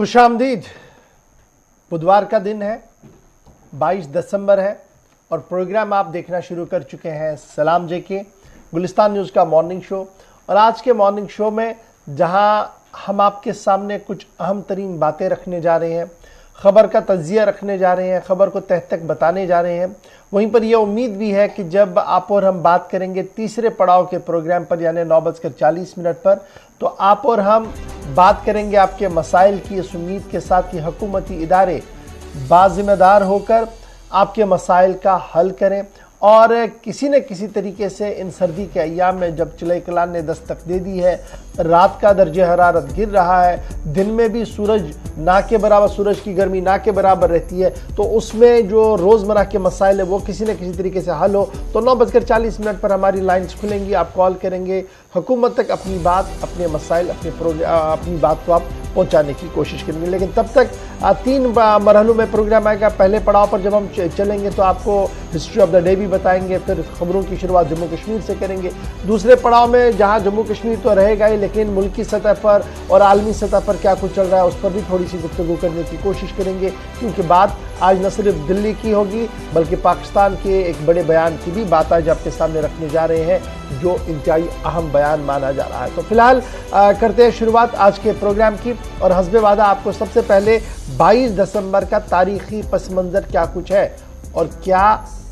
खुशामदीद। बुधवार का दिन है, 22 दिसंबर है और प्रोग्राम आप देखना शुरू कर चुके हैं सलाम जेके गुलिस्तान न्यूज़ का मॉर्निंग शो। और आज के मॉर्निंग शो में जहां हम आपके सामने कुछ अहम तरीन बातें रखने जा रहे हैं, खबर का तज्जिया रखने जा रहे हैं, खबर को तह तक बताने जा रहे हैं, वहीं पर यह उम्मीद भी है कि जब आप और हम बात करेंगे तीसरे पड़ाव के प्रोग्राम पर यानी 9:40 पर, तो आप और हम बात करेंगे आपके मसाइल की, इस उम्मीद के साथ कि हुकूमती इदारे बाजिम्मेदार होकर आपके मसाइल का हल करें। और किसी न किसी तरीके से इन सर्दी के अय्याम में जब चिलई कलान ने दस्तक दे दी है, रात का दर्जे हरारत गिर रहा है, दिन में भी सूरज ना के बराबर, सूरज की गर्मी ना के बराबर रहती है, तो उसमें जो रोज़मर्रा के मसाइल है वो किसी न किसी तरीके से हल हो। तो 9:40 पर हमारी लाइन्स खुलेंगी, आप कॉल करेंगे, हुकूमत तक अपनी बात, अपने मसाइल, अपनी बात को आप पहुंचाने की कोशिश करेंगे। लेकिन तब तक 3 मरहलों में प्रोग्राम आएगा। पहले पड़ाव पर जब हम चलेंगे तो आपको हिस्ट्री ऑफ द डे भी बताएंगे, फिर खबरों की शुरुआत जम्मू कश्मीर से करेंगे। दूसरे पड़ाव में जहां जम्मू कश्मीर तो रहेगा ही, लेकिन मुल्की सतह पर और आलमी सतह पर क्या कुछ चल रहा है उस पर भी थोड़ी सी गुफ्तगू करने की कोशिश करेंगे, क्योंकि बात आज न सिर्फ दिल्ली की होगी बल्कि पाकिस्तान के एक बड़े बयान की भी बात आज आपके सामने रखने जा रहे हैं, जो इंतहाई अहम बयान माना जा रहा है। तो फिलहाल करते हैं शुरुआत आज के प्रोग्राम की, और हस्बे वादा आपको सबसे पहले 22 दिसंबर का तारीखी पस मंजर क्या कुछ है और क्या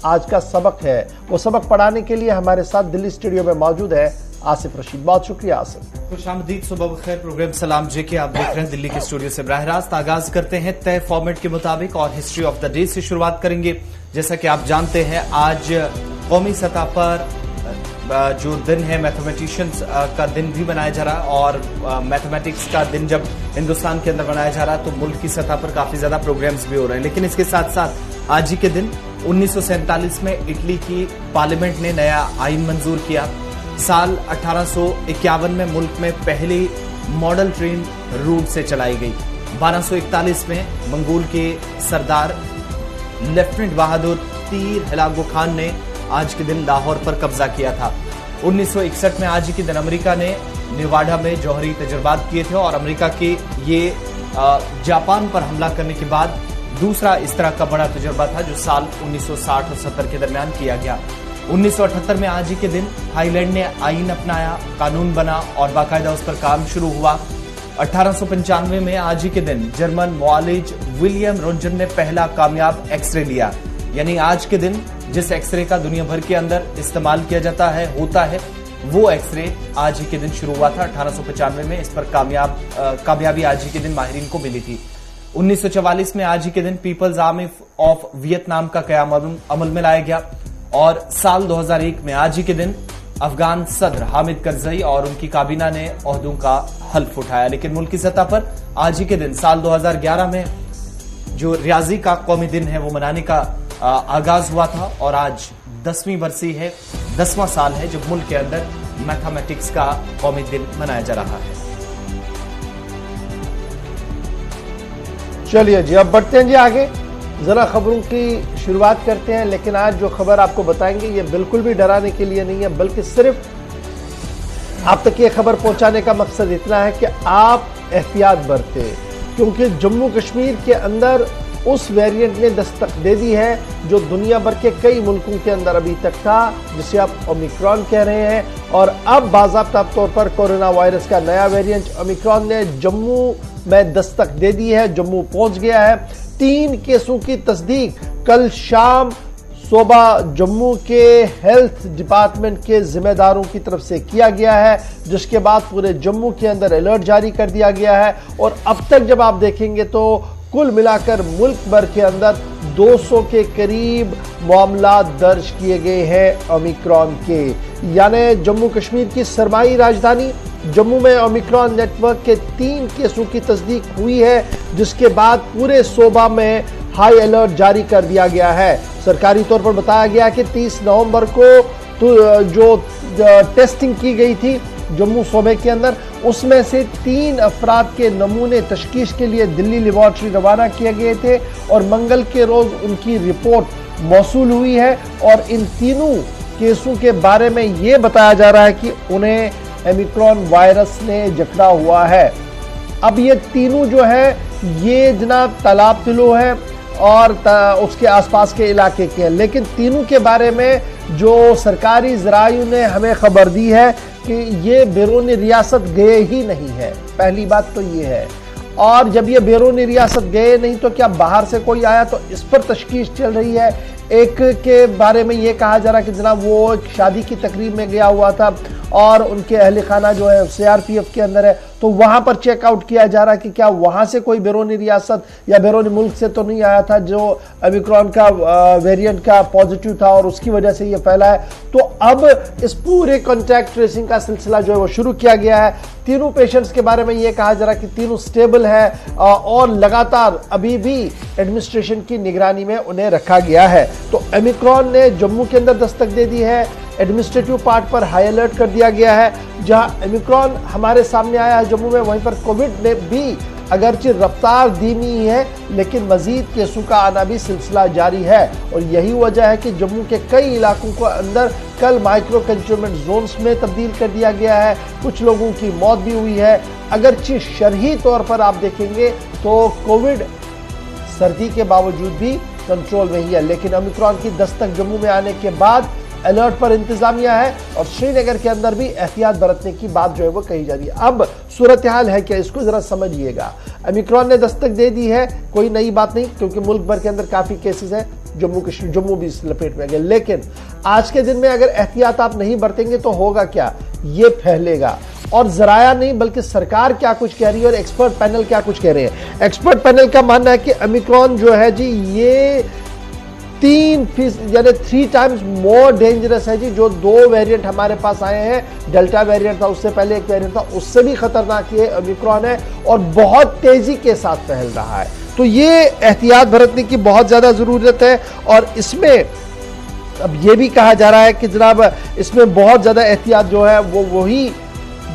आज का सबक है, वो सबक पढ़ाने के लिए हमारे साथ दिल्ली स्टूडियो में मौजूद है आसिफ रशीद। बहुत शुक्रिया आसिफ। खुशामदीद, सुबह बखैर। प्रोग्राम सलाम जेके आप देख रहे हैं दिल्ली के स्टूडियो से बराह रास्त। आगाज करते हैं तय फॉर्मेट के मुताबिक और हिस्ट्री ऑफ द डे से शुरुआत करेंगे। जैसा कि आप जानते हैं, आज कौमी सतह पर जो दिन है मैथमेटिशियंस का दिन भी मनाया जा रहा है, और मैथमेटिक्स का दिन जब हिंदुस्तान के अंदर मनाया जा रहा है तो मुल्क की सतह पर काफी ज्यादा प्रोग्राम्स भी हो रहे हैं। लेकिन इसके साथ साथ आज ही के दिन 1947 में इटली की पार्लियामेंट ने नया आइन मंजूर किया। साल 1851 में मुल्क में पहली मॉडल ट्रेन रूट से चलाई गई। 1241 में मंगोल के सरदार लेफ्टिनेंट बहादुर तीर हिलागो खान ने आज के दिन लाहौर पर कब्जा किया था। 1961 में आज ही के दिन अमेरिका ने नेवाडा में जौहरी तजुर्बात किए थे, और अमेरिका के ये जापान पर हमला करने के बाद दूसरा इस तरह का बड़ा तजुर्बा था जो साल 1960 और 70 के दरमियान किया गया। 1978 में आज ही के दिन थाईलैंड ने आइन अपनाया, कानून बना और बाकायदा उस पर काम शुरू हुआ। 1895 में आज ही के दिन जर्मन मुआलिज विलियम रोंजन ने पहला कामयाब एक्सरे लिया। यानी आज के दिन जिस एक्सरे का दुनिया भर के अंदर इस्तेमाल किया जाता है, होता है, वो एक्सरे आज ही के दिन शुरू हुआ था 1895 में। इस पर कामयाबी आज ही के दिन माहिरीन को मिली थी। 1944 में आज ही के दिन पीपल्स आर्मी ऑफ वियतनाम का कयाम अमल में लाया गया, और साल 2001 में आज ही के दिन अफगान सदर हामिद करजई और उनकी काबीना ने ओहदों का हल्फ उठाया। लेकिन मुल्क की सतह पर आज ही के दिन साल 2011 में जो रियाजी का कौमी दिन है वो मनाने का आगाज हुआ था, और आज 10वीं बरसी है, 10वां साल है जब मुल्क के अंदर मैथमेटिक्स का कौमी दिन मनाया जा रहा है। चलिए जी, अब बढ़ते हैं जी आगे, जरा खबरों की शुरुआत करते हैं। लेकिन आज जो खबर आपको बताएंगे ये बिल्कुल भी डराने के लिए नहीं है, बल्कि सिर्फ आप तक ये खबर पहुंचाने का मकसद इतना है कि आप एहतियात बरतें, क्योंकि जम्मू कश्मीर के अंदर उस वेरिएंट ने दस्तक दे दी है जो दुनिया भर के कई मुल्कों के अंदर अभी तक था, जिसे आप ओमिक्रॉन कह रहे हैं। और अब बाज़ाब्ता तौर पर कोरोना वायरस का नया वेरिएंट ओमिक्रॉन ने जम्मू में दस्तक दे दी है, जम्मू पहुंच गया है। 3 केसों की तस्दीक कल शाम सुबह जम्मू के हेल्थ डिपार्टमेंट के जिम्मेदारों की तरफ से किया गया है, जिसके बाद पूरे जम्मू के अंदर अलर्ट जारी कर दिया गया है। और अब तक जब आप देखेंगे तो कुल मिलाकर मुल्क भर के अंदर 200 के करीब मामला दर्ज किए गए हैं ओमिक्रॉन के। यानी जम्मू कश्मीर की सरमाई राजधानी जम्मू में ओमिक्रॉन नेटवर्क के 3 केसों की तस्दीक हुई है, जिसके बाद पूरे सूबा में हाई अलर्ट जारी कर दिया गया है। सरकारी तौर पर बताया गया कि 30 नवंबर को तो जो टेस्टिंग की गई थी जम्मू सूबे के अंदर, उसमें से 3 अफराद के नमूने तशखीस के लिए दिल्ली लेबॉर्ट्री रवाना किए गए थे, और मंगल के रोज उनकी रिपोर्ट मौसूल हुई है। और इन तीनों केसों के बारे में यह बताया जा रहा है कि उन्हें ओमिक्रॉन वायरस ने जकड़ा हुआ है। अब ये तीनों जो है ये जनाब तालाब तिलो है और उसके आसपास के इलाके के हैं, लेकिन तीनों के बारे में जो सरकारी ज़राइयों ने हमें खबर दी है कि ये बैरून रियासत गए ही नहीं है। पहली बात तो ये है, और जब ये बैरून रियासत गए नहीं तो क्या बाहर से कोई आया, तो इस पर तशखीस चल रही है। एक के बारे में ये कहा जा रहा है कि जनाब वो एक शादी की तकरीब में गया हुआ था और उनके अहल खाना जो है CRPF के अंदर है, तो वहां पर चेकआउट किया जा रहा है कि क्या वहां से कोई बैरून रियासत या बैरून मुल्क से तो नहीं आया था जो ओमिक्रॉन का वेरिएंट का पॉजिटिव था और उसकी वजह से ये फैला है। तो अब इस पूरे कॉन्टैक्ट ट्रेसिंग का सिलसिला जो है वो शुरू किया गया है। तीनों पेशेंट्स के बारे में ये कहा जा रहा है कि तीनों स्टेबल है और लगातार अभी भी एडमिनिस्ट्रेशन की निगरानी में उन्हें रखा गया है। तो ओमिक्रॉन ने जम्मू के अंदर दस्तक दे दी है, एडमिनिस्ट्रेटिव पार्ट पर हाई अलर्ट कर दिया गया है। जहां ओमिक्रॉन हमारे सामने आया है जम्मू में, वहीं पर कोविड ने भी अगरचे रफ्तार धीमी है लेकिन मजीद केसों का आना भी सिलसिला जारी है। और यही वजह है कि जम्मू के कई इलाकों को अंदर कल माइक्रो कंटेनमेंट जोन्स में तब्दील कर दिया गया है। कुछ लोगों की मौत भी हुई है। अगरचे शरही तौर पर आप देखेंगे तो कोविड सर्दी के बावजूद भी कंट्रोल में ही है, लेकिन ओमिक्रॉन की दस्तक जम्मू में आने के बाद अलर्ट पर इंतजामिया है और श्रीनगर के अंदर भी एहतियात बरतने की बात जो है वो कही जा रही है। अब सूरत हाल है क्या, इसको जरा समझिएगा। ओमिक्रॉन ने दस्तक दे दी है, कोई नई बात नहीं, क्योंकि मुल्क भर के अंदर काफी केसेस हैं। जम्मू भी इस लपेट में गए, लेकिन आज के दिन में अगर एहतियात आप नहीं बरतेंगे तो होगा क्या, ये फैलेगा। और जराया नहीं बल्कि सरकार क्या कुछ कह रही है और एक्सपर्ट पैनल क्या कुछ कह रहे हैं। एक्सपर्ट पैनल का मानना है कि ओमिक्रॉन जो है जी ये 3 यानी 3 टाइम्स मोर डेंजरस है जी। जो 2 वेरिएंट हमारे पास आए हैं, डेल्टा वेरिएंट था, उससे पहले एक वेरिएंट था, उससे भी खतरनाक ये ओमिक्रॉन है और बहुत तेजी के साथ फैल रहा है। तो ये एहतियात बरतने की बहुत ज्यादा जरूरत है। और इसमें अब ये भी कहा जा रहा है कि जनाब इसमें बहुत ज्यादा एहतियात जो है वो वही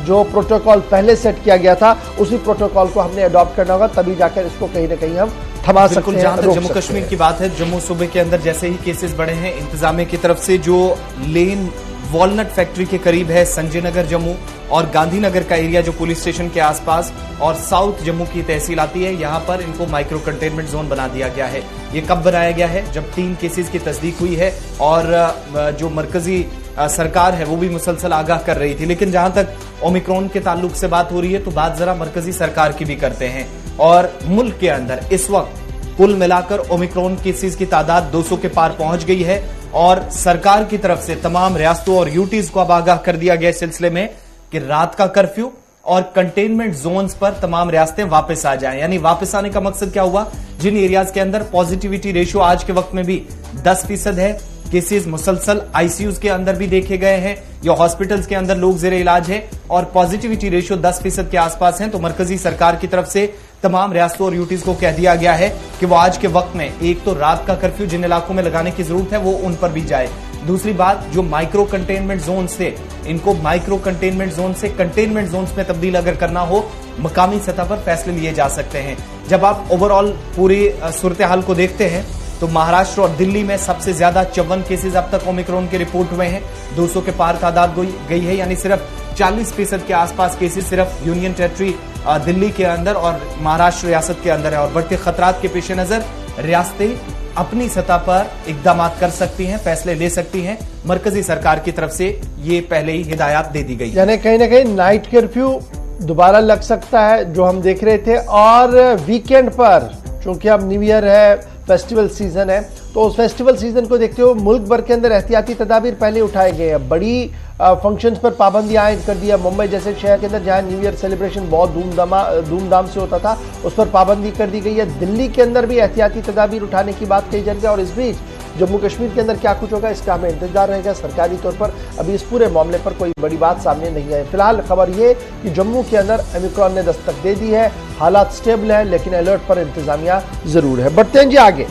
जो प्रोटोकॉल पहले सेट किया गया था उसी प्रोटोकॉल को हमने अडॉप्ट करना होगा, तभी जाकर इसको कहीं ना कहीं हम थमा सकते हैं। जहां तक जम्मू कश्मीर की बात है, जम्मू सूबे के अंदर जैसे ही केसेस बढ़े हैं, इंतजामिया की तरफ से जो लेन वॉलनट फैक्ट्री के करीब है संजय नगर जम्मू और गांधीनगर का एरिया जो पुलिस स्टेशन के आसपास और साउथ जम्मू की तहसील आती है, यहां पर इनको माइक्रो कंटेनमेंट जोन बना दिया गया है। ये कब बनाया गया है, जब 3 केसेस की तस्दीक हुई है और जो मरकजी सरकार है वो भी मुसलसल आगाह कर रही थी। लेकिन जहां तक ओमिक्रॉन के ताल्लुक से बात हो रही है तो बात जरा मरकजी सरकार की भी करते हैं। और मुल्क के अंदर इस वक्त कुल मिलाकर ओमिक्रॉन केसेस की तादाद 200 के पार पहुंच गई है और सरकार की तरफ से तमाम रियासतों और यूटीज को अब आगाह कर दिया गया इस सिलसिले में कि रात का कर्फ्यू और कंटेनमेंट जोन्स पर तमाम रियासतें वापस आ जाएं। यानी वापस आने का मकसद क्या हुआ, जिन एरियाज के अंदर पॉजिटिविटी रेशियो आज के वक्त में भी 10% है, केसेस मुसलसल आईसीयूज के अंदर भी देखे गए हैं या हॉस्पिटल्स के अंदर लोग जेरे इलाज है और पॉजिटिविटी रेशियो 10% के आसपास है, तो मरकजी सरकार की तरफ से तमाम रियासतों और यूटीज को कह दिया गया है कि वो आज के वक्त में एक तो रात का कर्फ्यू जिन इलाकों में लगाने की जरूरत है वो उन पर भी जाए। दूसरी बात, जो माइक्रो कंटेनमेंट जोन थे इनको माइक्रो कंटेनमेंट जोन से कंटेनमेंट जोन में तब्दील अगर करना हो, मकामी सतह पर फैसले लिए जा सकते हैं। जब आप ओवरऑल पूरी सूरत हाल को देखते हैं तो महाराष्ट्र और दिल्ली में सबसे ज्यादा 54 केसेस अब तक ओमिक्रॉन के रिपोर्ट हुए हैं, 200 के पार तादाद गई है। यानी सिर्फ 40% के आसपास केसेस सिर्फ यूनियन टेरिटरी दिल्ली के अंदर और महाराष्ट्र रियासत के अंदर है। और बढ़ते खतरात के पेश नजर रियासतें अपनी सतह पर इकदाम कर सकती हैं, फैसले ले सकती हैं। मरकजी सरकार की तरफ से ये पहले ही हिदायत दे दी गई है। यानी कहीं ना कहीं नाइट कर्फ्यू दोबारा लग सकता है जो हम देख रहे थे। और वीकेंड पर चूंकि अब न्यू ईयर है, फेस्टिवल सीजन है, तो उस फेस्टिवल सीजन को देखते हुए मुल्क भर के अंदर एहतियाती तदाबीर पहले उठाए गए हैं। बड़ी फंक्शंस पर पाबंदी आयद कर दिया। मुंबई जैसे शहर के अंदर जहां न्यू ईयर सेलिब्रेशन बहुत धूमधाम से होता था उस पर पाबंदी कर दी गई है। दिल्ली के अंदर भी एहतियाती तदाबीर उठाने की बात कही जा रही है। और इस बीच जम्मू कश्मीर के अंदर क्या कुछ होगा इसका हमें इंतजार रहेगा। सरकारी तौर पर अभी इस पूरे मामले पर कोई बड़ी बात सामने नहीं आई। फिलहाल खबर ये कि जम्मू के अंदर ओमिक्रॉन ने दस्तक दे दी है, हालात स्टेबल है लेकिन अलर्ट पर इंतजामिया जरूर है। बढ़ते हैं जी आगे।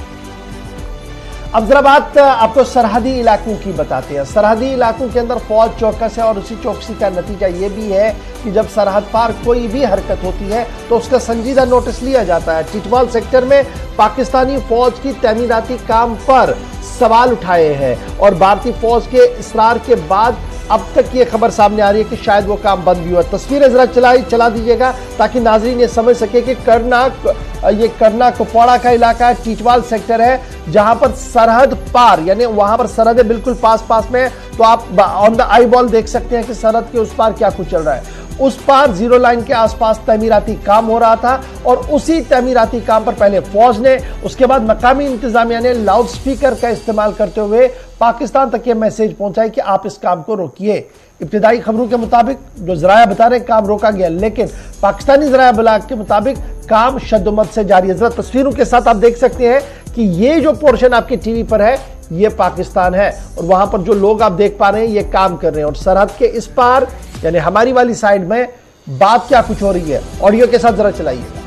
अब जरा बात आपको सरहदी इलाकों की बताते हैं। सरहदी इलाकों के अंदर फौज चौकस है और उसी चौकसी का नतीजा ये भी है कि जब सरहद पार कोई भी हरकत होती है तो उसका संजीदा नोटिस लिया जाता है। टिटवाल सेक्टर में पाकिस्तानी फौज की तैमीराती काम पर सवाल उठाए हैं और भारतीय फौज के इसरार के बाद अब तक ये खबर सामने आ रही है कि शायद वो काम बंद भी हुआ। तस्वीरें जरा चला दीजिएगा ताकि नाजरीन ये समझ सके कि करना कुपवाड़ा का इलाका है, टीचवाल सेक्टर है, जहां पर सरहद पार, यानी वहां पर सरहदें बिल्कुल पास में है। तो आप ऑन द आई बॉल देख सकते हैं कि सरहद के उस पार क्या कुछ चल रहा है। उस पार जीरो लाइन के आसपास तमीराती काम हो रहा था और उसी तमीराती काम पर पहले फौज ने, उसके बाद मकामी इंतजामिया ने लाउड स्पीकर का इस्तेमाल करते हुए पाकिस्तान तक ये मैसेज पहुंचाई कि आप इस काम को रोकिए। इब्तिदाई खबरों के मुताबिक जो जराया बता रहे काम रोका गया, लेकिन पाकिस्तानी जराया बलाग के मुताबिक काम शद्दुमत से जारी है। जरा तस्वीरों के साथ आप देख सकते हैं कि ये जो पोर्शन आपके टीवी पर है ये पाकिस्तान है और वहां पर जो लोग आप देख पा रहे हैं ये काम कर रहे हैं और सरहद के इस पार यानी हमारी वाली साइड में बात क्या कुछ हो रही है, ऑडियो के साथ जरा चलाइएगा।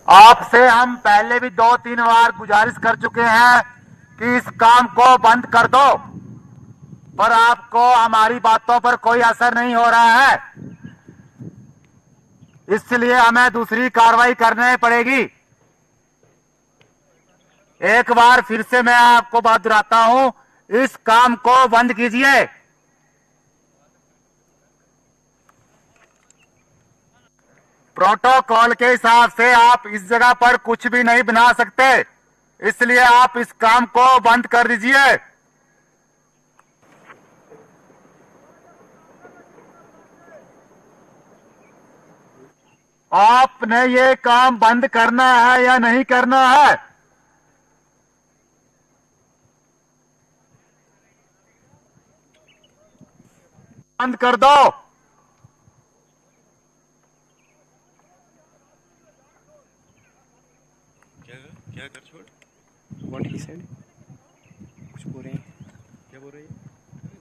आपसे हम पहले भी 2-3 बार गुजारिश कर चुके हैं कि इस काम को बंद कर दो, पर आपको हमारी बातों पर कोई असर नहीं हो रहा है, इसलिए हमें दूसरी कार्रवाई करनी पड़ेगी। एक बार फिर से मैं आपको बात दोहराता हूं, इस काम को बंद कीजिए। प्रोटोकॉल के हिसाब से आप इस जगह पर कुछ भी नहीं बना सकते, इसलिए आप इस काम को बंद कर दीजिए। आपने ये काम बंद करना है या नहीं करना है? बंद कर दो। क्या कर छोड़? What he said? कुछ बोल रहे हैं? क्या बोल रहे हैं?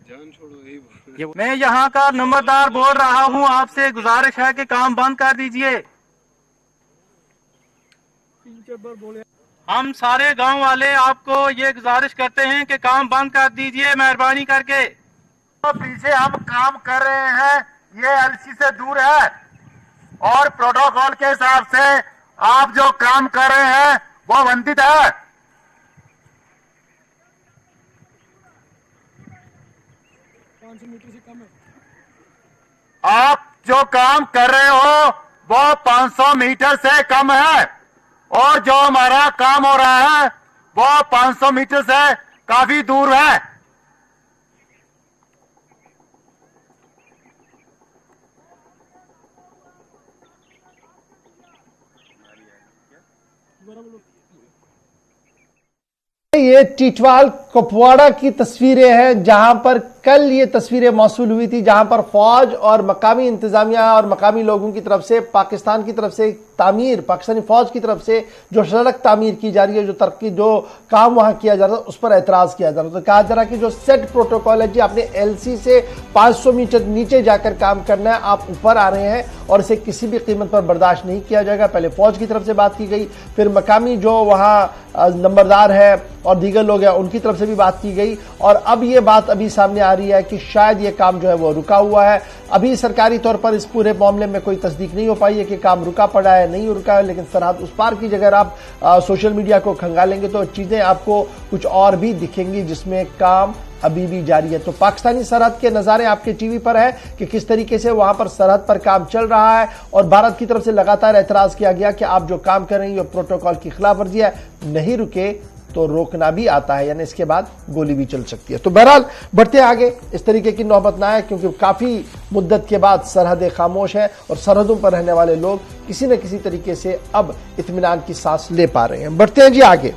जान छोड़ो यही बोल रहे हैं। मैं यहाँ का नंबरदार बोल रहा हूँ, आपसे गुजारिश है कि काम बंद कर दीजिए। हम सारे गांव वाले आपको ये गुजारिश करते हैं कि काम बंद कर दीजिए मेहरबानी करके। तो पीछे हम काम कर रहे हैं ये एलसी से दूर है और प्रोटोकॉल के हिसाब से आप जो काम कर रहे हैं वो वंचित है। आप जो काम कर रहे हो वो 500 मीटर से कम है और जो हमारा काम हो रहा है वो 500 मीटर से काफी दूर है। ये टीचवाल कुपवाड़ा की तस्वीरें हैं जहां पर कल ये तस्वीरें मौसूल हुई थी, जहां पर फौज और मकामी इंतजामिया और मकामी लोगों की तरफ से पाकिस्तान की तरफ से तामीर, पाकिस्तानी फौज की तरफ से जो सड़क तामीर की जा रही है, जो तरक्की जो काम वहां किया जा रहा है उस पर एतराज किया जा रहा है। तो कहा जा रहा है कि जो सेट प्रोटोकॉल है जी, आपने एलसी से 500 मीटर नीचे जाकर काम करना है, आप ऊपर आ रहे हैं और इसे किसी भी कीमत पर बर्दाश्त नहीं किया जाएगा। पहले फौज की तरफ से बात की गई, फिर मकामी जो वहां नंबरदार है और दीगर लोग हैं उनकी तरफ से भी बात की गई और अब ये बात अभी सामने आ रही है कि शायद ये काम जो है वो रुका हुआ है। अभी सरकारी तौर पर इस पूरे मामले में कोई तस्दीक नहीं हो पाई है कि काम रुका पड़ा है, नहीं रुका है, लेकिन सरहद उस पार की जगह आप सोशल मीडिया को खंगालेंगे तो चीजें आपको कुछ और भी दिखेंगी जिसमें काम अभी भी जारी है। तो पाकिस्तानी सरहद के नजारे आपके टीवी पर है कि किस तरीके से वहां पर सरहद पर काम चल रहा है और भारत की तरफ से लगातार एतराज किया गया कि आप जो काम कर रहे हैं ये प्रोटोकॉल की खिलाफवर्जी है, नहीं रुके तो रोकना भी आता है, यानी इसके बाद गोली भी चल सकती है। तो बहरहाल बढ़ते आगे, इस तरीके की नौबत ना आए क्योंकि काफी मुद्दत के बाद सरहदें खामोश है और सरहदों पर रहने वाले लोग किसी न किसी तरीके से अब इत्मीनान की सांस ले पा रहे हैं। बढ़ते हैं जी आगे,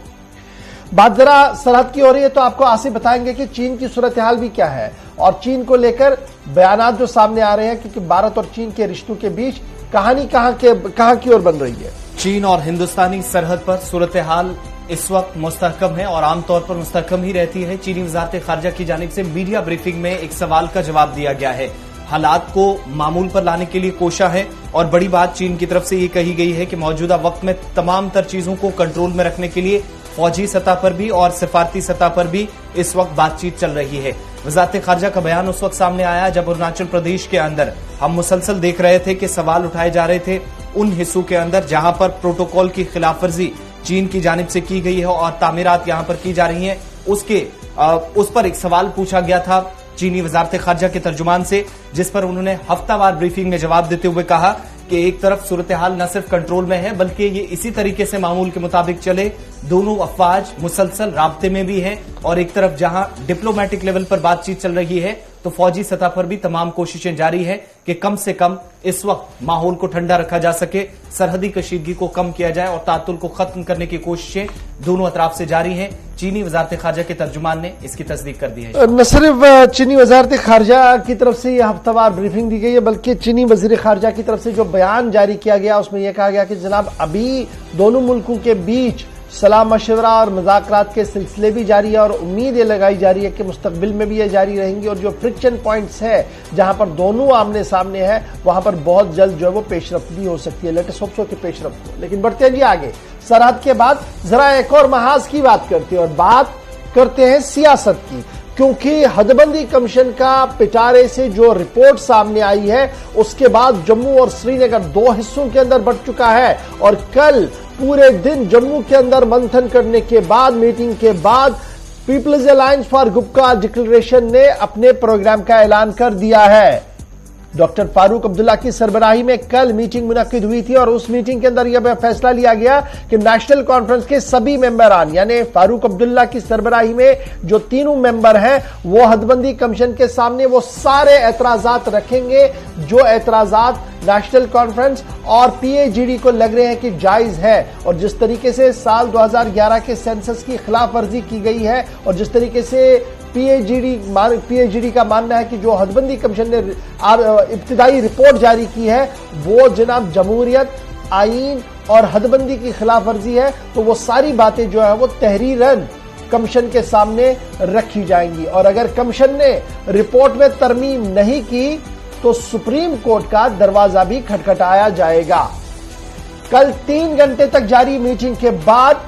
बात जरा सरहद की हो रही है तो आपको आसिफ बताएंगे कि चीन की सूरत हाल भी क्या है और चीन को लेकर बयानात जो सामने आ रहे हैं क्योंकि भारत और चीन के रिश्तों के बीच कहानी कहां की ओर बन रही है। चीन और हिंदुस्तानी सरहद पर सूरत हाल इस वक्त मुस्तहकम है और आमतौर पर मुस्तहकम ही रहती है। चीनी वजारत खारजा की जानिब से मीडिया ब्रीफिंग में एक सवाल का जवाब दिया गया है, हालात को मामूल पर लाने के लिए कोशा है और बड़ी बात चीन की तरफ से ये कही गई है कि मौजूदा वक्त में तमाम तर चीजों को कंट्रोल में रखने के लिए फौजी सतह पर भी और सिफारती सतह पर भी इस वक्त बातचीत चल रही है। वजारत खारजा का बयान उस वक्त सामने आया जब अरुणाचल प्रदेश के अंदर हम मुसलसल देख रहे थे कि सवाल उठाए जा रहे थे उन हिस्सों के अंदर जहां पर प्रोटोकॉल की खिलाफवर्जी चीन की जानिब से की गई है और तामीरात यहां पर की जा रही हैं, उस पर एक सवाल पूछा गया था चीनी वजारत खारजा के तर्जुमान से, जिस पर उन्होंने हफ्तावार ब्रीफिंग में जवाब देते हुए कहा कि एक तरफ सूरत हाल न सिर्फ कंट्रोल में है बल्कि ये इसी तरीके से मामूल के मुताबिक चले। दोनों अफवाज मुसलसल राब्ते में भी हैं और एक तरफ जहां डिप्लोमेटिक लेवल पर बातचीत चल रही है तो फौजी सतह पर भी तमाम कोशिशें जारी है कि कम से कम इस वक्त माहौल को ठंडा रखा जा सके, सरहदी कशीदगी को कम किया जाए और तातुल को खत्म करने की कोशिशें दोनों अतराफ से जारी हैं। चीनी वजारत खारजा के तर्जुमान ने इसकी तस्दीक कर दी है। न सिर्फ चीनी वजारत खारजा की तरफ से यह हफ्तावार ब्रीफिंग दी गई है बल्कि चीनी वजीर खारजा की तरफ से जो बयान जारी किया गया उसमें यह कहा गया कि जनाब अभी दोनों मुल्कों के बीच सलाह मशवरा और मुज़ाकरात के सिलसिले भी जारी है और उम्मीद ये लगाई जा रही है कि मुस्तकबिल में भी ये जारी रहेंगी और जो फ्रिक्शन पॉइंट्स है जहां पर दोनों आमने सामने है वहां पर बहुत जल्द जो है वो पेशरफ्त भी हो सकती है। लेटेस्ट होप्स हो कि पेशरफ्त हो। लेकिन बढ़ते हैं जी आगे, सरहद के बाद जरा एक और महाज की बात करते हैं और बात करते हैं सियासत की, क्योंकि हदबंदी कमीशन का पिटारे से जो रिपोर्ट सामने आई है उसके बाद जम्मू और श्रीनगर दो हिस्सों के अंदर बढ़ चुका है और कल पूरे दिन जम्मू के अंदर मंथन करने के बाद, मीटिंग के बाद People's Alliance for Gupkar Declaration ने अपने प्रोग्राम का ऐलान कर दिया है। डॉक्टर फारूक अब्दुल्ला की सरबराही में कल मीटिंग मुनक्किद हुई थी और उस मीटिंग के अंदर यह फैसला लिया गया कि नेशनल कॉन्फ्रेंस के सभी मेंबरान यानी फारूक अब्दुल्ला की सरबराही में जो तीनों मेंबर हैं वो हदबंदी कमीशन के सामने वो सारे एतराजात रखेंगे जो एतराजात नेशनल कॉन्फ्रेंस और पीएजीडी को लग रहे हैं कि जायज है। और जिस तरीके से साल 2011 के सेंसस की खिलाफ वर्जी की गई है और जिस तरीके से पीएजीडी का मानना है कि जो हदबंदी कमीशन ने इब्तिदाई रिपोर्ट जारी की है वो जनाब जमहूरियत, आईन और हदबंदी की खिलाफ वर्जी है, तो वो सारी बातें जो है वो तहरीरन कमीशन के सामने रखी जाएंगी और अगर कमीशन ने रिपोर्ट में तरमीम नहीं की तो सुप्रीम कोर्ट का दरवाजा भी खटखटाया जाएगा। कल 3 घंटे तक जारी मीटिंग के बाद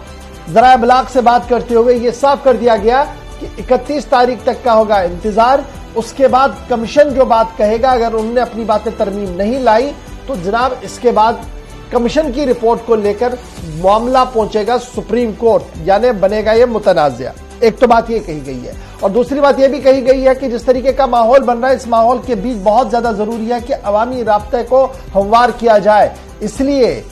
जरा इब्लाग से बात करते हुए यह साफ कर दिया गया कि 31 तारीख तक का होगा इंतजार। उसके बाद कमीशन जो बात कहेगा, अगर उन्होंने अपनी बातें तरमीम नहीं लाई तो जनाब इसके बाद कमीशन की रिपोर्ट को लेकर मामला पहुंचेगा सुप्रीम कोर्ट, यानी बनेगा यह मुतनाज़ा। एक तो बात यह कही गई है और दूसरी बात यह भी कही गई है कि जिस तरीके का माहौल बन रहा है इस माहौल के बीच बहुत ज्यादा जरूरी है कि अवामी राब्ते को हमवार किया जाए। इसलिए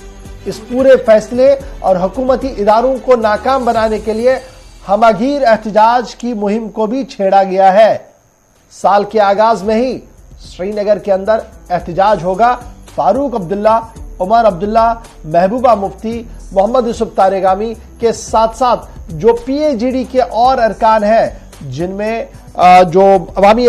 इस पूरे फैसले और हुकूमती इदारों को नाकाम बनाने के लिए हमगीर एहतजाज की मुहिम को भी छेड़ा गया है। साल के आगाज में ही श्रीनगर के अंदर एहतजाज होगा। फारूक अब्दुल्ला, उमर अब्दुल्ला, महबूबा मुफ्ती, मोहम्मद यूसुफ तारेगामी के साथ साथ जो पीएजीडी के और अरकान हैं जिनमें जो अवामी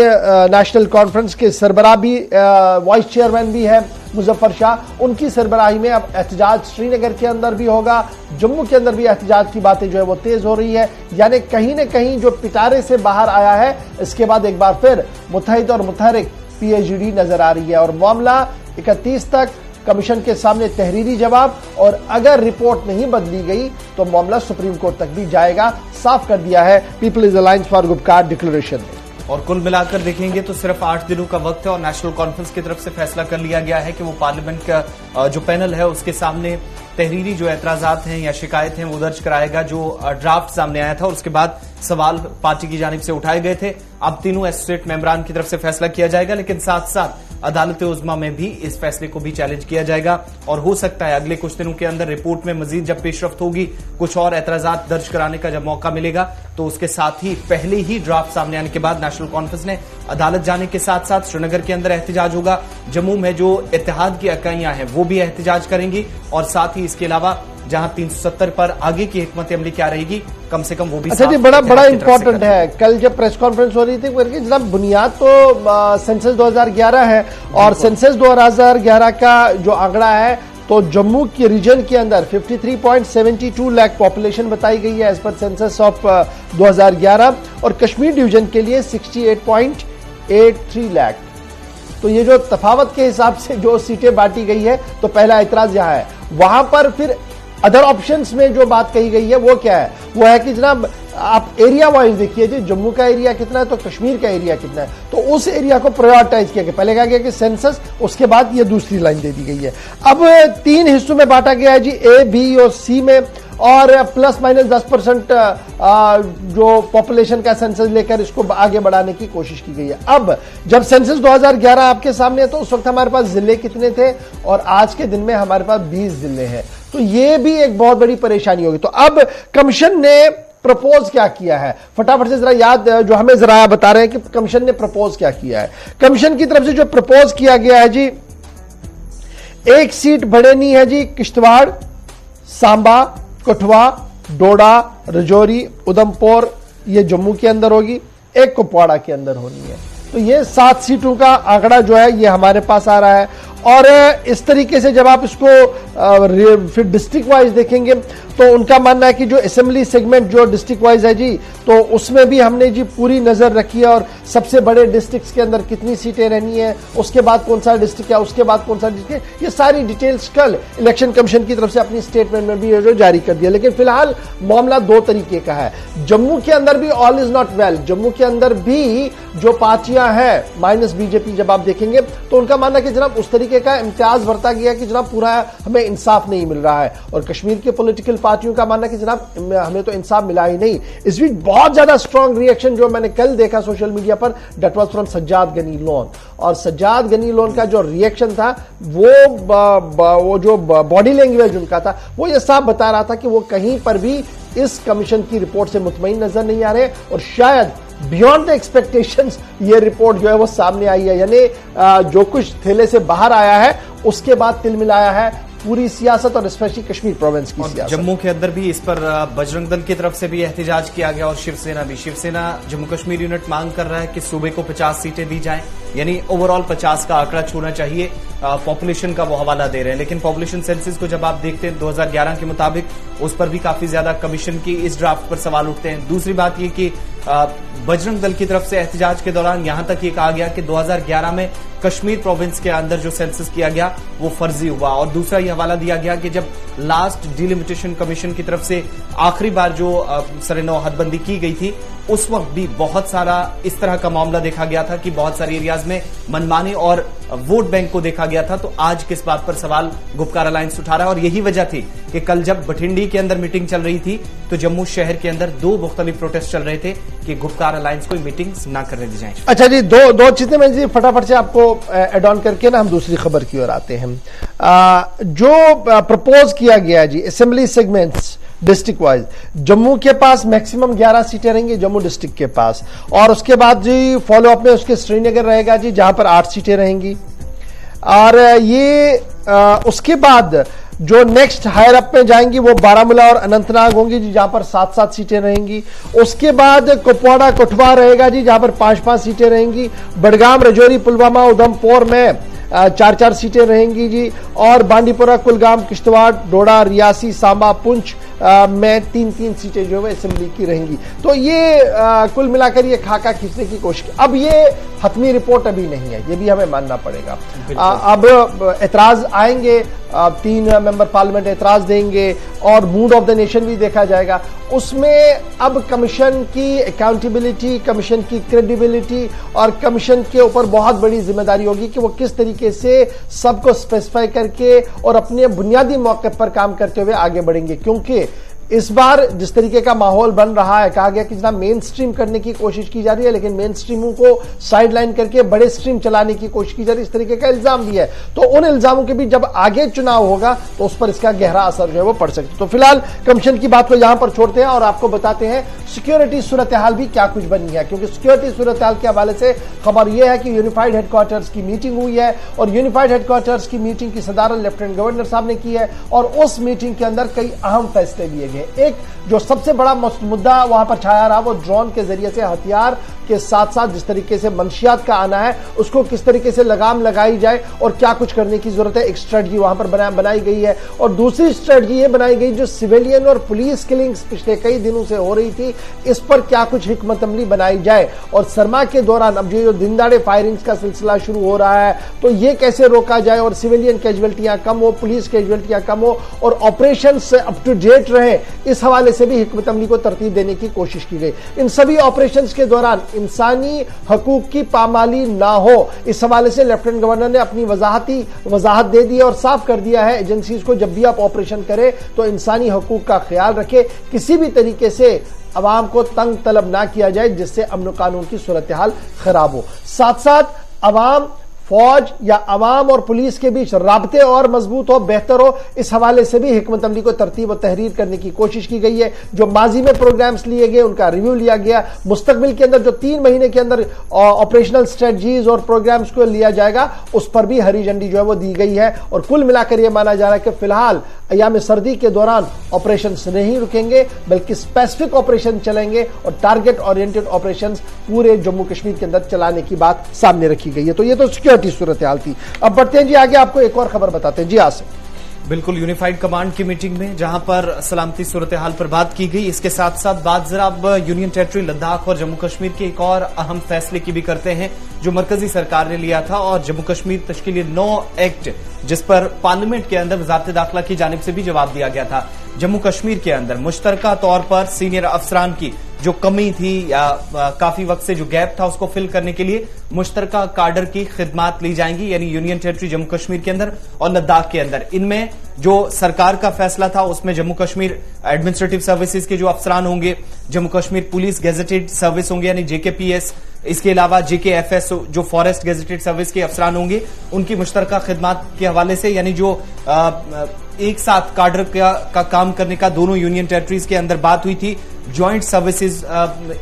नेशनल कॉन्फ्रेंस के सरबराह भी वाइस चेयरमैन भी है मुजफ्फर शाह, उनकी सरबराही में अब एहतजाज श्रीनगर के अंदर भी होगा, जम्मू के अंदर भी एहतजाज की बातें जो है वो तेज हो रही है। यानी कहीं न कहीं जो पिटारे से बाहर आया है इसके बाद एक बार फिर मुत्तहिद और मुतहरिक पीएजीडी नजर आ रही है और मामला 31 तक कमीशन के सामने तहरीरी जवाब और अगर रिपोर्ट नहीं बदली गई तो मामला सुप्रीम कोर्ट तक भी जाएगा, साफ कर दिया है People's Alliance for Gupkar Declaration ने। और कुल मिलाकर देखेंगे तो सिर्फ 8 दिनों का वक्त है और नेशनल कॉन्फ्रेंस की तरफ से फैसला कर लिया गया है कि वो पार्लियामेंट का जो पैनल है उसके सामने तहरीरी जो एतराजात हैं या शिकायत हैं वो दर्ज कराएगा जो ड्राफ्ट सामने आया था और उसके बाद सवाल पार्टी की जानिब से उठाए गए थे। अब तीनों एसोसिएट मेंबरान की तरफ से फैसला किया जाएगा, लेकिन साथ साथ अदालत उज़्मा में भी इस फैसले को भी चैलेंज किया जाएगा और हो सकता है अगले कुछ दिनों के अंदर रिपोर्ट में मजीद जब पेशरफ्त होगी, कुछ और एतराजात दर्ज कराने का जब मौका मिलेगा तो उसके साथ ही पहले ही ड्राफ्ट सामने आने के बाद नेशनल कॉन्फ्रेंस ने अदालत जाने के साथ साथ श्रीनगर के अंदर एहतजाज होगा, जम्मू में जो इत्तेहाद की इकाइयां हैं वो भी एहतजाज करेंगी और साथ ही इसके अलावा जहां 370 पर आगे की हिकमत अमली क्या रहेगी कम से कम वो भी। अच्छा जी, बड़ा इंपॉर्टेंट है। कल जब प्रेस कॉन्फ्रेंस हो रही थी जनाब बुनियाद तो सेंसस 2011 है और सेंसस 2011 का जो आंकड़ा है तो जम्मू के रीजन के अंदर 53.72 लाख पॉपुलेशन बताई गई है एज पर सेंसस ऑफ 2011 और कश्मीर डिवीजन के लिए 68.83 लाख। तो ये जो तफावत के हिसाब से जो सीटें बांटी गई है तो पहला एतराज यहां है। वहां पर फिर अदर ऑप्शंस में जो बात कही गई है वो क्या है, वो है कि जनाब आप एरिया वाइज देखिए जी, जम्मू का एरिया कितना है तो कश्मीर का एरिया कितना है, तो उस एरिया को प्रायोरिटाइज किया गया। पहले कहा गया कि सेंसस, उसके बाद ये दूसरी लाइन दे दी गई है। अब 3 हिस्सों में बांटा गया है जी, ए, बी और सी में और प्लस माइनस 10% जो पॉपुलेशन का सेंसस लेकर इसको आगे बढ़ाने की कोशिश की गई है। अब जब सेंसस 2011 आपके सामने है तो उस वक्त हमारे पास जिले कितने थे और आज के दिन में हमारे पास 20 जिले हैं, तो ये भी एक बहुत बड़ी परेशानी होगी। तो अब कमीशन ने प्रपोज क्या किया है, फटाफट से जरा याद जो हमें जरा बता रहे हैं कि कमीशन ने प्रपोज क्या किया है। कमीशन की तरफ से जो प्रपोज किया गया है जी, एक सीट बढ़नी है जी किश्तवाड़, सांबा, कठुआ, डोडा, रजौरी, उधमपुर, ये जम्मू के अंदर होगी, एक कुपवाड़ा के अंदर होनी है। तो ये 7 सीटों का आंकड़ा जो है ये हमारे पास आ रहा है। और इस तरीके से जब आप इसको फिर डिस्ट्रिक्ट वाइज देखेंगे तो उनका मानना है कि जो असेंबली सेगमेंट जो डिस्ट्रिक्ट वाइज है जी, तो उसमें भी हमने जी पूरी नजर रखी है और सबसे बड़े डिस्ट्रिक्ट्स के अंदर कितनी सीटें रहनी है, उसके बाद कौन सा डिस्ट्रिक्ट है, उसके बाद कौन सा डिस्ट्रिक्ट है, ये सारी डिटेल्स कल इलेक्शन कमीशन की तरफ से अपनी स्टेटमेंट में भी जो जारी कर दिया। लेकिन फिलहाल मामला 2 तरीके का है। जम्मू के अंदर भी all is not well, Jammu के अंदर भी जो पार्टियां हैं माइनस बीजेपी जब आप देखेंगे तो उनका मानना है कि जनाब उस तरीके का इम्तियाज बरता गया कि जनाब पूरा हमें इंसाफ नहीं मिल रहा है। और कश्मीर के पॉलिटिकल पार्टियों का मानना कि जनाब हमें तो इंसाफ मिला ही नहीं। इस बीच बहुत ज्यादा स्ट्रॉन्ग रिएक्शन जो मैंने कल देखा सोशल मीडिया पर, that was from Sajjad Gani Lone. और सज्जाद गनी लोन का जो रिएक्शन था वो जो बॉडी लैंग्वेज उनका था वो ये साफ बता रहा था कि वो कहीं पर भी इस कमीशन की रिपोर्ट से मुतमईन नजर नहीं आ रहे और शायद बियॉन्ड द एक्सपेक्टेशंस ये रिपोर्ट जो है वो सामने आई है। यानी जो कुछ थैले से बाहर आया है उसके बाद तिल मिलाया है पूरी सियासत और स्पेशली कश्मीर प्रोविंस की सियासत। जम्मू के अंदर भी इस पर बजरंग दल की तरफ से भी एहतजाज किया गया और शिवसेना भी। शिवसेना जम्मू कश्मीर यूनिट मांग कर रहा है कि सूबे को 50 सीटें दी जाएं, यानी ओवरऑल 50 का आंकड़ा छूना चाहिए। पॉपुलेशन का वो हवाला दे रहे हैं, लेकिन पॉपुलेशन सेंसस को जब आप देखते हैं 2011 के मुताबिक उस पर भी काफी ज्यादा कमीशन की इस ड्राफ्ट पर सवाल उठते हैं। दूसरी बात यह कि बजरंग दल की तरफ से एहतजाज के दौरान यहां तक ये कहा गया कि 2011 में कश्मीर प्रोविंस के अंदर जो सेंसस किया गया वो फर्जी हुआ। और दूसरा ये हवाला दिया गया कि जब लास्ट डिलिमिटेशन कमीशन की तरफ से आखिरी बार जो सरेनो हदबंदी की गई थी उस वक्त भी बहुत सारा इस तरह का मामला देखा गया था कि बहुत सारे एरियाज में मनमानी और वोट बैंक को देखा गया था। तो आज किस बात पर सवाल गुपकार अलायंस उठा रहा है और यही वजह थी कि कल जब बठिंडी के अंदर मीटिंग चल रही थी तो जम्मू शहर के अंदर 2 मुख्तलिफ प्रोटेस्ट चल रहे थे कि गुपकार अलायंस को मीटिंग्स ना करने दी जाए। अच्छा जी, दो चीजें मैं जी फटाफट से आपको एड ऑन करके ना हम दूसरी खबर की ओर आते हैं। जो प्रपोज किया गया जी assembly segments district wise, Jammu के पास मैक्सिमम 11 सीटें रहेंगी जम्मू डिस्ट्रिक्ट के पास, और उसके बाद जी फॉलो अप में उसके श्रीनगर रहेगा जी जहां पर 8 सीटें रहेंगी। और ये उसके बाद जो नेक्स्ट हायर अप में जाएंगी वो बारामूला और अनंतनाग होंगी जी जहां पर 7-7 सीटें रहेंगी। उसके बाद कुपवाड़ा कठुआ रहेगा जी जहां पर 5-5 सीटें रहेंगी। बडगाम, रजौरी, पुलवामा, उधमपुर में 4-4 सीटें रहेंगी जी। और बांडीपुरा, कुलगाम, किश्तवाड़, डोडा, रियासी, सांबा, पुंछ में 3-3 सीटें जो है असेंबली की रहेंगी। तो ये कुल मिलाकर ये खाका खींचने की कोशिश। अब ये हतमी रिपोर्ट अभी नहीं है, ये भी हमें मानना पड़ेगा। अब एतराज आएंगे, 3 मेंबर पार्लियामेंट एतराज देंगे और मूड ऑफ द नेशन भी देखा जाएगा। उसमें अब कमीशन की अकाउंटेबिलिटी, कमीशन की क्रेडिबिलिटी और कमीशन के ऊपर बहुत बड़ी जिम्मेदारी होगी कि वो किस तरीके से सबको स्पेसिफाई करके और अपने बुनियादी मौके पर काम करते हुए आगे बढ़ेंगे। क्योंकि इस बार जिस तरीके का माहौल बन रहा है, कहा गया कि जनाब मेन स्ट्रीम करने की कोशिश की जा रही है लेकिन मेन स्ट्रीमों को साइडलाइन करके बड़े स्ट्रीम चलाने की कोशिश की जा रही है, इस तरीके का इल्जाम भी है। तो उन इल्जामों के भी जब आगे चुनाव होगा तो उस पर इसका गहरा असर जो है वो पड़ सकता है। तो फिलहाल कमीशन की बात को यहां पर छोड़ते हैं और आपको बताते हैं सिक्योरिटी सूरत हाल भी क्या कुछ बनी है। क्योंकि सिक्योरिटी सूरत हाल के हवाले से खबर यह है कि यूनिफाइड हेडक्वार्टर्स की मीटिंग हुई है और यूनिफाइड हेडक्वार्टर्स की मीटिंग की सदारत लेफ्टिनेंट गवर्नर साहब ने की है और उस मीटिंग के अंदर कई अहम फैसले लिए गए। एक जो सबसे बड़ा मुद्दा वहां पर छाया रहा वो ड्रोन के जरिए से हथियार के साथ साथ जिस तरीके से मंशियात का आना है उसको किस तरीके से लगाम लगाई जाए और क्या कुछ करने की जरूरत है। एक स्ट्रेटजी वहां पर बनाई गई है और दूसरी स्ट्रेटजी ये बनाई गई जो सिविलियन और पुलिस किलिंग्स पिछले कई दिनों से हो रही थी, इस पर क्या कुछ हिकमत अमली बनाई जाए। और सरमा के दौरान अब जो दिन दाड़े फायरिंग्स का सिलसिला शुरू हो रहा है तो ये कैसे रोका जाए और सिविलियन कैजुअल्टियां कम हो, पुलिस कैजुअल्टियां कम हो और ऑपरेशन अप टू डेट रहे, इस हवाले से भी हिकमत अमली को तरतीब देने की कोशिश की गई। इन सभी ऑपरेशंस के दौरान इंसानी हकूक की पामाली ना हो। इस हवाले से लेफ्टिनेंट गवर्नर ने अपनी वजाहत दे दी और साफ कर दिया है एजेंसीज को, जब भी आप ऑपरेशन करें तो इंसानी हकूक का ख्याल रखें, किसी भी तरीके से अवाम को तंग तलब ना किया जाए जिससे अमन कानून की सूरत हाल खराब हो। साथ साथ अवाम, फौज या अवाम और पुलिस के बीच राब्ते और मजबूत हो, बेहतर हो, इस हवाले से भी हिकमत अमली को तरतीब और तहरीर करने की कोशिश की गई है। जो माजी में प्रोग्राम्स लिए गए उनका रिव्यू लिया गया। मुस्तकबिल के अंदर जो 3 महीने के अंदर ऑपरेशनल स्ट्रेटजीज और प्रोग्राम्स को लिया जाएगा उस पर भी हरी झंडी जो है वो दी गई है। और कुल मिलाकर यह माना जा रहा है कि फिलहाल अयाम सर्दी के दौरान ऑपरेशन नहीं रुकेंगे बल्कि स्पेसिफिक ऑपरेशन चलेंगे और टारगेट ओरिएंटेड ऑपरेशन पूरे जम्मू कश्मीर के अंदर चलाने की बात सामने रखी गई है। तो ये तो सिक्योरिटी सूरत हाल थी। अब बढ़ते हैं जी आगे, आपको एक और खबर बताते हैं जी। आसिफ, बिल्कुल, यूनिफाइड कमांड की मीटिंग में जहां पर सलामती सूरत हाल पर बात की गई, इसके साथ साथ बात जरा अब यूनियन टेरिटरी लद्दाख और जम्मू कश्मीर के एक और अहम फैसले की भी करते हैं जो मरकजी सरकार ने लिया था। और जम्मू कश्मीर तश्कील 9 एक्ट, जिस पर पार्लियामेंट के अंदर वजारत दाखिला की जानिब से भी जवाब दिया गया था। जम्मू कश्मीर के अंदर मुश्तरका तौर पर सीनियर अफसरान की जो कमी थी या काफी वक्त से जो गैप था उसको फिल करने के लिए मुश्तरका काडर की खिदमात ली जाएंगी, यानी यूनियन टेरिटरी जम्मू कश्मीर के अंदर और लद्दाख के अंदर। इनमें जो सरकार का फैसला था उसमें जम्मू कश्मीर एडमिनिस्ट्रेटिव सर्विसेज के जो अफसरान होंगे, Jammu Kashmir police gazetted service होंगे यानी जेकेपीएस, इसके अलावा जेकेएफएस जो फॉरेस्ट गेजेटेड सर्विस के अफसरान होंगे, उनकी मुश्तरका खिदमात के हवाले से, यानी जो एक साथ काडर का काम करने का दोनों यूनियन टेरिटरीज के अंदर बात हुई थी, ज्वाइंट सर्विसेज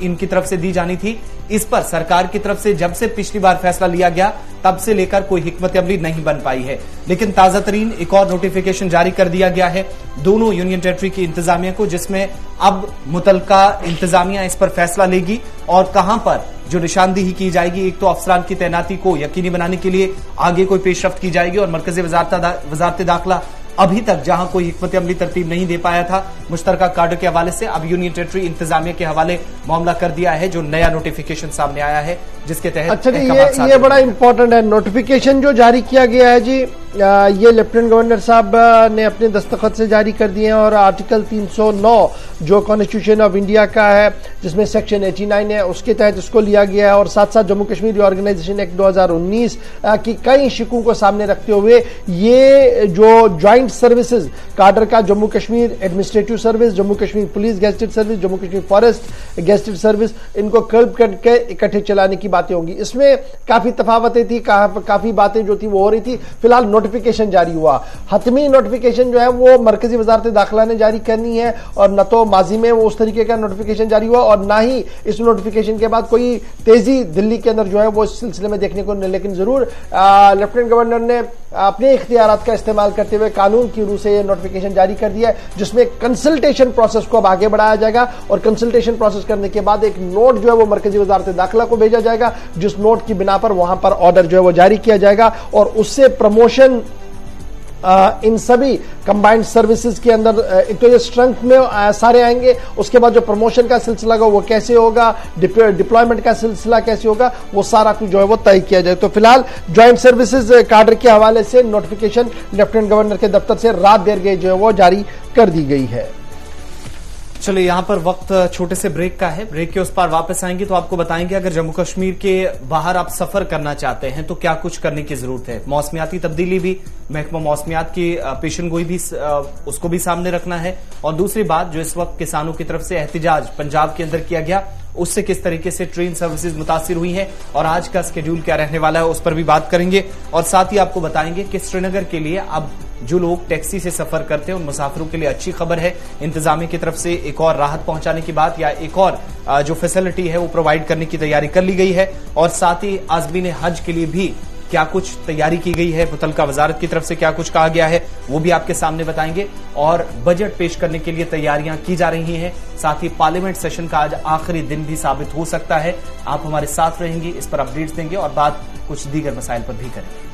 इनकी तरफ से दी जानी थी। इस पर सरकार की तरफ से जब से पिछली बार फैसला लिया गया तब से लेकर कोई हिकमत अमली नहीं बन पाई है। लेकिन ताजा तरीन एक और नोटिफिकेशन जारी कर दिया गया है दोनों यूनियन टेरिटरी की इंतजामिया को, जिसमें अब मुतलका इंतजामिया इस पर फैसला लेगी और कहां पर जो निशानदेही की जाएगी। एक तो अफसरान की तैनाती को यकीनी बनाने के लिए आगे कोई पेशरफ्त की जाएगी और मरकजी वजारत दाखिला अभी तक जहां कोई हिकमत अमली तरतीब नहीं दे पाया था मुश्तरका काडर के हवाले से, अब यूनियन टेरिटरी इंतजामिया के हवाले मामला कर दिया है। जो नया नोटिफिकेशन सामने आया है जिसके तहत अच्छा जी, ये बड़ा इंपॉर्टेंट है नोटिफिकेशन जो जारी किया गया है जी। ये लेफ्टिनेंट गवर्नर साहब ने अपने दस्तखत से जारी कर दिए हैं और आर्टिकल 309 जो कॉन्स्टिट्यूशन ऑफ इंडिया का है जिसमें सेक्शन 89 है उसके तहत इसको लिया गया है। और साथ साथ जम्मू कश्मीर रिऑर्गेनाइजेशन एक्ट 2019 की कई शिकों को सामने रखते हुए ये जो ज्वाइंट सर्विसेज काडर का Jammu Kashmir administrative service, Jammu Kashmir police gazetted service, Jammu Kashmir forest gazetted service, इनको कर्ब करके इकट्ठे चलाने की बातें होंगी। इसमें काफी तफावतें थी, काफी बातें जो थी वो हो रही थी। फिलहाल नोटिफिकेशन जारी हुआ, हतमी नोटिफिकेशन जो है वो मरकजी वजारत दाखिला ने जारी करनी है और न तो माजी में वो उस तरीके का नोटिफिकेशन जारी हुआ और ना ही इस नोटिफिकेशन के बाद कोई तेजी दिल्ली के अंदर जो है वो इस सिलसिले में देखने को नहीं। लेकिन जरूर लेफ्टिनेंट गवर्नर ने अपने इख्तियारात का इस्तेमाल करते हुए कानून की रूह से यह नोटिफिकेशन जारी कर दिया है जिसमें कंसल्टेशन प्रोसेस को अब आगे बढ़ाया जाएगा और कंसल्टेशन प्रोसेस करने के बाद एक नोट जो है वो मरकजी वजारत दाखिला को भेजा जाएगा, जिस नोट की बिना पर वहां पर ऑर्डर जो है वो जारी किया जाएगा और उससे प्रमोशन इन सभी कंबाइंड सर्विसेज के अंदर एक तो ये स्ट्रेंथ में सारे आएंगे, उसके बाद जो प्रमोशन का सिलसिला होगा वो कैसे होगा, डिप्लॉयमेंट का सिलसिला कैसे होगा, वो सारा कुछ जो है वो तय किया जाए। तो फिलहाल ज्वाइंट सर्विसेज काडर के हवाले से नोटिफिकेशन लेफ्टिनेंट गवर्नर के दफ्तर से रात देर गई जो है वो जारी कर दी गई है। चलिए यहां पर वक्त छोटे से ब्रेक का है, ब्रेक के उस पार वापस आएंगे तो आपको बताएंगे अगर जम्मू कश्मीर के बाहर आप सफर करना चाहते हैं तो क्या कुछ करने की जरूरत है। मौसमियाती तब्दीली भी, महकमा मौसमियात की पेशन गोई भी उसको भी सामने रखना है और दूसरी बात जो इस वक्त किसानों की तरफ से एहतिजाज पंजाब के अंदर किया गया उससे किस तरीके से ट्रेन सर्विसेज मुतासिर हुई है और आज का स्केड्यूल क्या रहने वाला है उस पर भी बात करेंगे और साथ ही आपको बताएंगे कि श्रीनगर के लिए अब जो लोग टैक्सी से सफर करते हैं उन मुसाफिरों के लिए अच्छी खबर है, इंतजामिया की तरफ से एक और राहत पहुंचाने की बात या एक और जो फैसिलिटी है वो प्रोवाइड करने की तैयारी कर ली गई है और साथ ही आज़मीन हज के लिए भी क्या कुछ तैयारी की गई है, मुतलका वजारत की तरफ से क्या कुछ कहा गया है वो भी आपके सामने बताएंगे और बजट पेश करने के लिए तैयारियां की जा रही हैं। साथ ही पार्लियामेंट सेशन का आज आखिरी दिन भी साबित हो सकता है। आप हमारे साथ रहेंगे, इस पर अपडेट्स देंगे और बात कुछ दीगर मसाइल पर भी करेंगे।